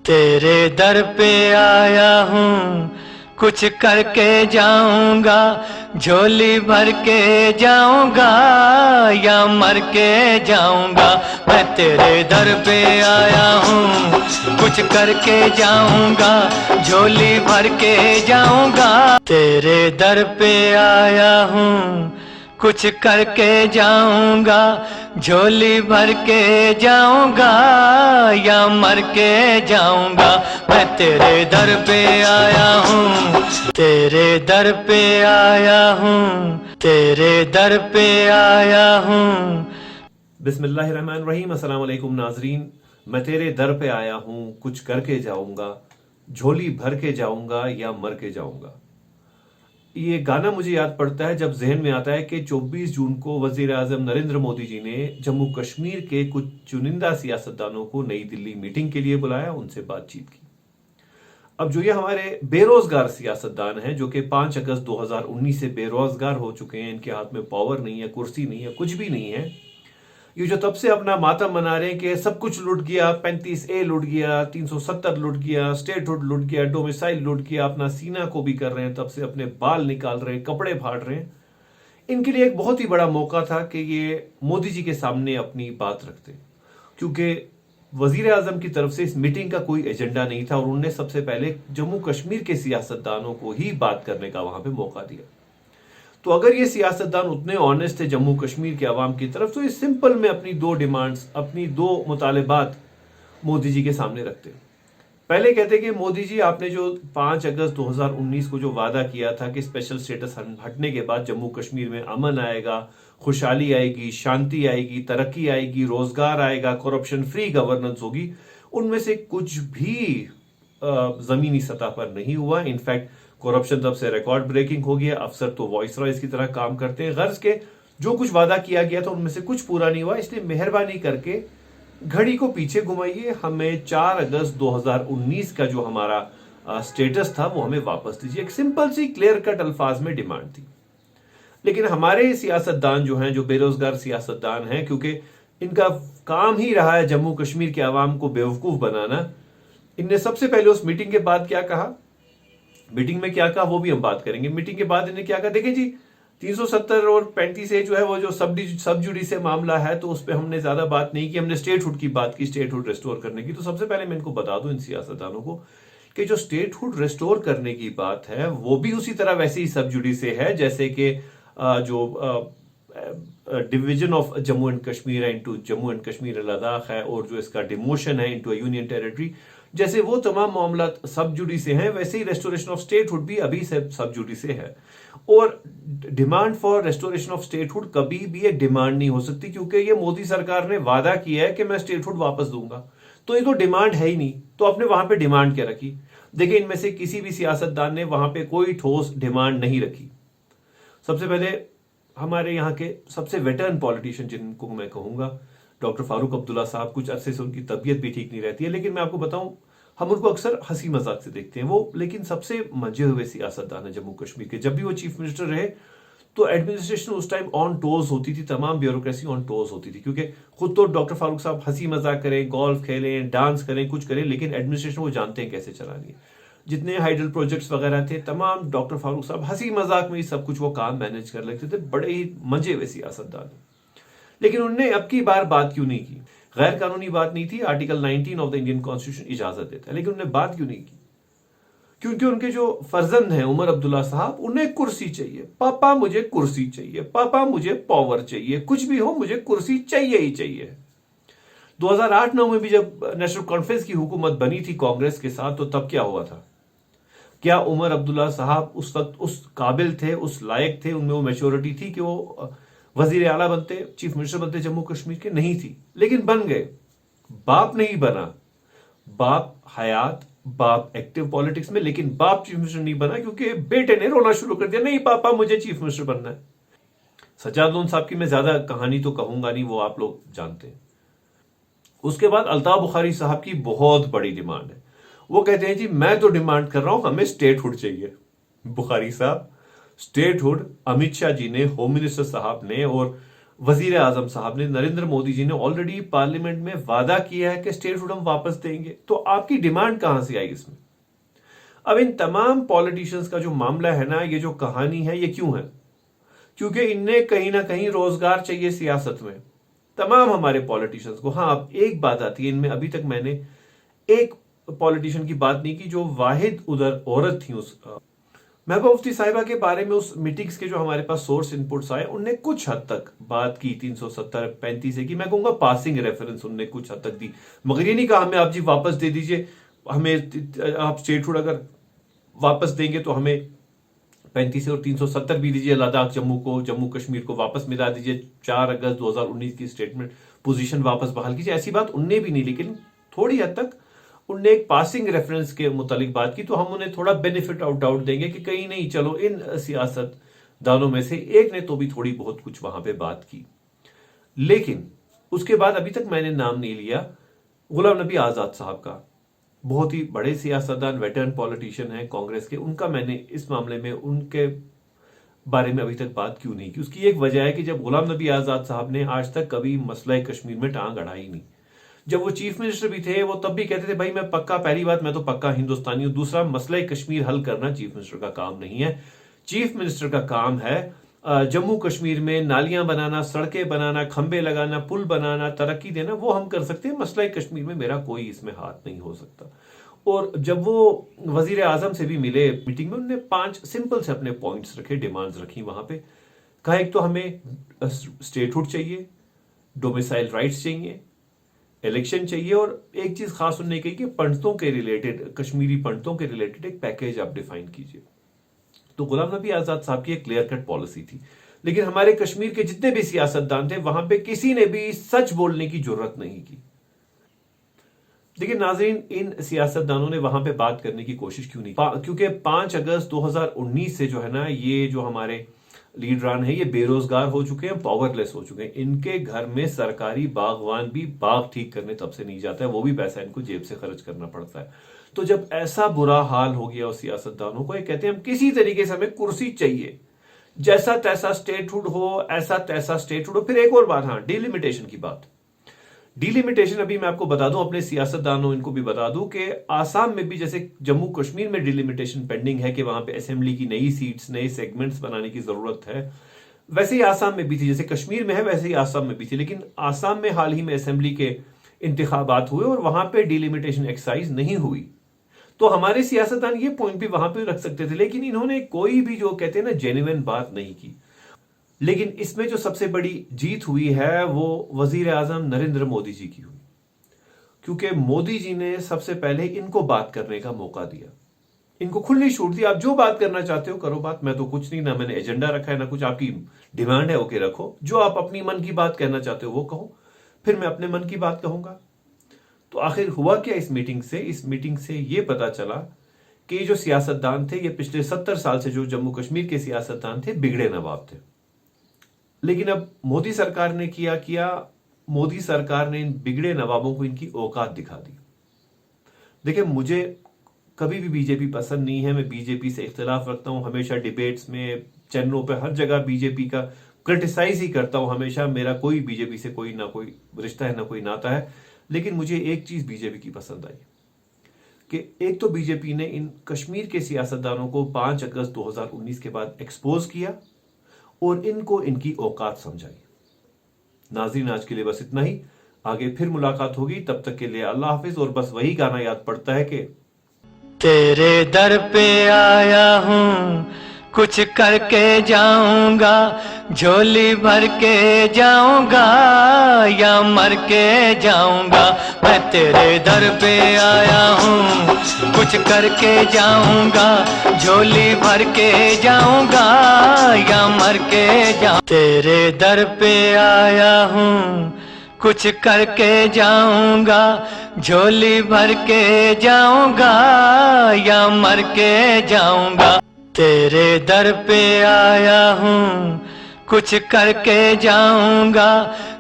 तेरे दर पे आया हूँ, कुछ करके जाऊंगा, झोली भर के जाऊंगा या मर के जाऊंगा। मैं तेरे दर पे आया हूँ, कुछ करके जाऊंगा, झोली भर के जाऊंगा। तेरे दर पे आया हूँ, कुछ करके जाऊंगा, झोली भर के जाऊंगा या मर के जाऊंगा। मैं तेरे दर पे आया हूँ, तेरे दर पे आया हूँ, तेरे दर पे आया हूँ। बिस्मिल्लाहिर्रहमानिर्रहीम। अस्सलाम वालेकुम नाजरीन, मैं तेरे दर पे आया हूँ, कुछ करके जाऊंगा, झोली भर के जाऊंगा या मर के जाऊंगा। ये गाना मुझे याद पड़ता है जब जहन में आता है कि 24 जून को वजीर आजम नरेंद्र मोदी जी ने जम्मू कश्मीर के कुछ चुनिंदा सियासतदानों को नई दिल्ली मीटिंग के लिए बुलाया, उनसे बातचीत की। अब जो ये हमारे बेरोजगार सियासतदान हैं, जो कि 5 अगस्त 2019 से बेरोजगार हो चुके हैं, इनके हाथ में पावर नहीं है, कुर्सी नहीं है, कुछ भी नहीं है, ये जो तब से अपना मातम मना रहे हैं कि सब कुछ लूट गया, 35A लूट गया, 370 लूट गया, स्टेटहुड लूट गया, डोमिसाइल लूट गया, अपना सीना को भी कर रहे हैं, तब से अपने बाल निकाल रहे हैं, कपड़े फाड़ रहे हैं। इनके लिए एक बहुत ही बड़ा मौका था कि ये मोदी जी के सामने अपनी बात रखते, क्योंकि वजीर आजम की तरफ से इस मीटिंग का कोई एजेंडा नहीं था और उन्होंने सबसे पहले जम्मू कश्मीर के सियासतदानों को ही बात करने का वहां पे मौका दिया। तो अगर ये सियासतदान उतने ऑनेस्ट थे जम्मू कश्मीर के अवाम की तरफ, तो ये सिंपल में अपनी दो डिमांड्स, अपनी दो मुतालिबात मोदी जी के सामने रखते। पहले कहते कि मोदी जी, आपने जो 5 अगस्त 2019 को जो वादा किया था कि स्पेशल स्टेटस हटने के बाद जम्मू कश्मीर में अमन आएगा, खुशहाली आएगी, शांति आएगी, तरक्की आएगी, रोजगार आएगा, करप्शन फ्री गवर्नेंस होगी, उनमें से कुछ भी जमीनी सतह पर नहीं हुआ। इनफैक्ट करप्शन तब से रिकॉर्ड ब्रेकिंग हो गया। अफसर तो वॉइस रॉयस की तरह काम करते हैं। गर्ज के जो कुछ वादा किया गया था उनमें से कुछ पूरा नहीं हुआ। इसलिए मेहरबानी करके घड़ी को पीछे घुमाइए, हमें 4 अगस्त 2019 का जो हमारा स्टेटस था वो हमें वापस दीजिए। एक सिंपल सी क्लियर कट अल्फाज में डिमांड थी। लेकिन हमारे सियासतदान जो हैं, जो बेरोजगार सियासतदान हैं, क्योंकि इनका काम ही रहा है जम्मू कश्मीर के अवाम को बेवकूफ बनाना, इनने सबसे पहले उस मीटिंग के बाद क्या कहा, मीटिंग में क्या कहा वो भी हम बात करेंगे। मीटिंग के बाद इन्हें क्या कहा, देखें जी, 370 और 35A जो है वो जो सब जुडिशियल मामला है, तो उस पर हमने ज्यादा बात नहीं की, हमने स्टेटहुड की बात की, स्टेटहुड रिस्टोर करने की। तो सबसे पहले मैं इनको बता दूं, इन सियासतदानों को, कि जो स्टेटहुड रिस्टोर करने की बात है वो भी उसी तरह वैसे ही सब जुडिशियल है जैसे कि जो division of Jammu and Kashmir है इनटू जम्मू एंड कश्मीर लद्दाख है, और जो इसका डिमोशन है इनटू यूनियन टेरिटरी, जैसे वो तमाम मामला सब जुडिशियल हैं, वैसे ही रेस्टोरेशन ऑफ स्टेटहुड भी अभी से सब जुडिशियल है। और demand for restoration of statehood कभी भी एक डिमांड नहीं हो सकती, क्योंकि ये मोदी सरकार ने वादा किया है कि मैं स्टेटहुड वापस दूंगा, तो ये तो डिमांड है ही नहीं, तो आपने वहां पे डिमांड क्या रखी। देखिए, इनमें से किसी भी सियासतदान ने वहां पे कोई ठोस डिमांड नहीं रखी। सबसे पहले हमारे यहाँ के सबसे वेटरन पॉलिटिशियन जिनको मैं कहूंगा, डॉक्टर फारूक अब्दुल्ला साहब, कुछ अरसे से उनकी तबीयत भी ठीक नहीं रहती है, लेकिन मैं आपको बताऊं, हम उनको अक्सर हंसी मजाक से देखते हैं वो, लेकिन सबसे मंजे हुए सियासतदान है जम्मू कश्मीर के। जब भी वो चीफ मिनिस्टर रहे तो एडमिनिस्ट्रेशन उस टाइम ऑन टोज होती थी, तमाम ब्यूरोक्रेसी ऑन टोज होती थी, क्योंकि खुद तो डॉक्टर फारूक साहब हंसी मजाक करें, गोल्फ खेलें, डांस करें, कुछ करें, लेकिन एडमिनिस्ट्रेशन वो जानते हैं कैसे चलानी है। जितने हाइडल प्रोजेक्ट्स वगैरह थे, तमाम डॉक्टर फारूक साहब हंसी मजाक में ही सब कुछ वो काम मैनेज कर लेते थे। बड़े ही मजे हुए सियासतदान। लेकिन उनने अब की बार बात क्यों नहीं की। गैर कानूनी बात नहीं थी, article 19 of the Indian constitution इजाजत देता है, लेकिन उन्होंने बात क्यों नहीं की, क्योंकि उनके जो फर्जंद हैं उमर अब्दुल्ला साहब, उन्हें कुर्सी चाहिए। पापा मुझे कुर्सी चाहिए, पापा मुझे पावर चाहिए, कुछ भी हो मुझे कुर्सी चाहिए ही चाहिए। 2008-9 में भी जब नेशनल कॉन्फ्रेंस की हुकूमत बनी थी कांग्रेस के साथ, तो तब क्या हुआ था। क्या उमर अब्दुल्ला साहब उस वक्त उस काबिल थे, उस लायक थे, उनमें वो मैच्योरिटी थी कि वो वजीर आला बनते, चीफ मिनिस्टर बनते जम्मू कश्मीर के? नहीं थी, लेकिन बन गए। बाप नहीं बना, बाप हयात, बाप एक्टिव पॉलिटिक्स में, लेकिन बाप चीफ मिनिस्टर नहीं बना, क्योंकि बेटे ने रोना शुरू कर दिया, नहीं पापा मुझे चीफ मिनिस्टर बनना है। सज्जाद लोन साहब की मैं ज्यादा कहानी तो कहूंगा नहीं, वो आप लोग जानते हैं। उसके बाद अल्ताफ बुखारी साहब की बहुत बड़ी डिमांड है। वो कहते हैं जी, मैं तो डिमांड कर रहा हूं हमें स्टेटहुड चाहिए। बुखारी साहब, स्टेटहुड अमित शाह जी ने, होम मिनिस्टर साहब ने और वजीर आजम साहब ने, नरेंद्र मोदी जी ने ऑलरेडी पार्लियामेंट में वादा किया है कि स्टेटहुड हम वापस देंगे, तो आपकी डिमांड कहां से आई इसमें? अब इन तमाम पॉलिटिशियंस का जो मामला है ना, ये जो कहानी है, ये क्यों है? क्योंकि इनने कहीं ना कहीं रोजगार चाहिए सियासत में, तमाम हमारे पॉलिटिशियंस को। हाँ, अब एक बात आती है इनमें, अभी तक मैंने एक पॉलिटिशियन की बात नहीं की जो वाहिद उधर औरत थी उस महबूबा मुफ्ती साहिबा के बारे में। उस मीटिंग्स के जो हमारे पास सोर्स इनपुट्स आए, उनने कुछ हद तक बात की 370-35 से की, मैं कहूंगा पासिंग रेफरेंस उनने कुछ हद तक दी, मगर ये नहीं कहा हमें आप जी वापस दे दीजिए, हमें आप स्टेटहुड अगर वापस देंगे तो हमें 35 और 370 भी दीजिए, लद्दाख जम्मू कश्मीर को वापस मिला दीजिए, 4 अगस्त 2019 की स्टेटमेंट पोजीशन वापस बहाल कीजिए, ऐसी बात उनने भी नहीं। लेकिन थोड़ी हद तक उनने एक पासिंग रेफरेंस के मुतालिक बात की, तो हम उन्हें थोड़ा बेनिफिट ऑफ डाउट देंगे कि कहीं नहीं, चलो इन सियासतदानों में से एक ने तो भी थोड़ी बहुत कुछ वहां पे बात की। लेकिन उसके बाद अभी तक मैंने नाम नहीं लिया गुलाम नबी आजाद साहब का, बहुत ही बड़े सियासतदान, वेटरन पॉलिटिशियन हैं कांग्रेस के। उनका मैंने इस मामले में उनके बारे में अभी तक बात क्यों नहीं की? उसकी एक वजह है कि जब गुलाम नबी आजाद साहब ने आज तक कभी मसला कश्मीर में टांग अड़ाई नहीं। जब वो चीफ मिनिस्टर भी थे, वो तब भी कहते थे भाई मैं पक्का, पहली बात मैं तो पक्का हिंदुस्तानी हूं, दूसरा मसला कश्मीर हल करना चीफ मिनिस्टर का काम नहीं है। चीफ मिनिस्टर का काम है जम्मू कश्मीर में नालियां बनाना, सड़कें बनाना, खंबे लगाना, पुल बनाना, तरक्की देना, वो हम कर सकते हैं। मसला कश्मीर में मेरा कोई इसमें हाथ नहीं हो सकता। और जब वो वजीर आजम से भी मिले मीटिंग में, उन्होंने 5 सिंपल से अपने पॉइंट्स रखे, डिमांड्स रखी वहां पे। कहा एक तो हमें स्टेटहुड चाहिए, डोमिसाइल राइट्स चाहिए, इलेक्शन चाहिए, और एक चीज खास उन्होंने कही कि पंडितों के रिलेटेड, कश्मीरी पंडितों के रिलेटेड एक पैकेज आप डिफाइन कीजिए। तो गुलाम नबी आजाद साहब की एक क्लियर कट पॉलिसी थी, लेकिन हमारे कश्मीर के जितने भी सियासतदान थे वहां पे किसी ने भी सच बोलने की जरूरत नहीं की। देखिए नाजरीन, इन सियासतदानों ने वहां पे बात करने की कोशिश क्यों नहीं की? क्योंकि 5 अगस्त 2019 से जो है ना, ये जो हमारे लीडरान है, ये बेरोजगार हो चुके हैं, पावरलेस हो चुके हैं। इनके घर में सरकारी बागवान भी बाग ठीक करने तब से नहीं जाता है, वो भी पैसा इनको जेब से खर्च करना पड़ता है। तो जब ऐसा बुरा हाल हो गया उस सियासतदानों को, ये कहते हैं हम किसी तरीके से हमें कुर्सी चाहिए, जैसा तैसा स्टेटहुड हो, ऐसा तैसा स्टेटहुड हो। फिर एक और बात, हाँ, डिलिमिटेशन की बात। डिलिमिटेशन अभी मैं आपको बता दूं, अपने सियासतदानों इनको भी बता दूं कि आसाम में भी जैसे जम्मू कश्मीर में डिलिमिटेशन पेंडिंग है कि वहां पे असेंबली की नई सीट्स, नए सेगमेंट्स बनाने की जरूरत है, वैसे ही आसाम में भी थी। जैसे कश्मीर में है वैसे ही आसाम में भी थी। लेकिन आसाम में हाल ही में असेंबली के इंतखाबात हुए और वहां पे डिलिमिटेशन एक्सरसाइज नहीं हुई, तो हमारे सियासतदान ये पॉइंट भी वहां पे रख सकते थे, लेकिन इन्होंने कोई भी, जो कहते हैं ना, जेन्युइन बात नहीं की। लेकिन इसमें जो सबसे बड़ी जीत हुई है वो वजीर आजम नरेंद्र मोदी जी की हुई, क्योंकि मोदी जी ने सबसे पहले इनको बात करने का मौका दिया, इनको खुली छूट दी, आप जो बात करना चाहते हो करो बात, मैं तो कुछ नहीं, ना मैंने एजेंडा रखा है, ना कुछ आपकी डिमांड है, ओके रखो, जो आप अपनी मन की बात कहना चाहते हो वो कहो, फिर मैं अपने मन की बात कहूंगा। तो आखिर हुआ क्या इस मीटिंग से ये पता चला कि जो सियासतदान थे, ये पिछले 70 साल से जो जम्मू कश्मीर के सियासतदान थे, बिगड़े नवाब थे। लेकिन अब मोदी सरकार ने किया मोदी सरकार ने इन बिगड़े नवाबों को इनकी औकात दिखा दी। देखिए, मुझे कभी भी बीजेपी पसंद नहीं है, मैं बीजेपी से इख्तिलाफ रखता हूं, हमेशा डिबेट्स में, चैनलों पे, हर जगह बीजेपी का क्रिटिसाइज ही करता हूं हमेशा। मेरा कोई बीजेपी से कोई ना कोई रिश्ता है, ना कोई नाता है। लेकिन मुझे एक चीज बीजेपी की पसंद आई कि एक तो बीजेपी ने इन कश्मीर के सियासतदानों को 5 अगस्त 2019 के बाद एक्सपोज किया और इनको इनकी औकात समझाई। नाज़रीन, आज के लिए बस इतना ही, आगे फिर मुलाकात होगी, तब तक के लिए अल्लाह हाफिज। और बस वही गाना याद पड़ता है कि तेरे दर पे आया हूँ, कुछ करके जाऊंगा, झोली भर के जाऊंगा या मर के जाऊंगा। मैं तेरे दर पे आया हूँ, कुछ करके जाऊंगा, झोली भर के जाऊंगा या मर के जाऊंगा। तेरे दर पे आया हूँ, कुछ करके जाऊंगा, झोली भर के जाऊंगा या मर के जाऊंगा। तेरे दर पे आया हूँ, कुछ करके जाऊंगा,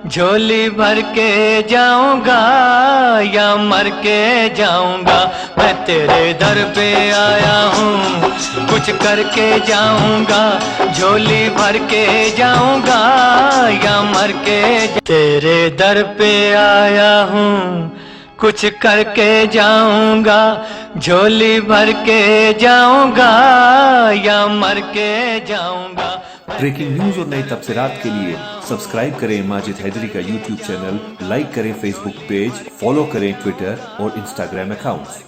झोली भर के जाऊंगा या मर के जाऊंगा। मैं तेरे दर पे आया हूँ, कुछ करके जाऊंगा, झोली भर के जाऊंगा या मर के। तेरे दर पे आया हूँ, कुछ करके जाऊंगा, झोली भर के जाऊंगा या मर के जाऊंगा। ब्रेकिंग न्यूज और नई तफसीरात के लिए सब्सक्राइब करें माजिद हैदरी का यूट्यूब चैनल, लाइक करें फेसबुक पेज, फॉलो करें ट्विटर और इंस्टाग्राम अकाउंट्स।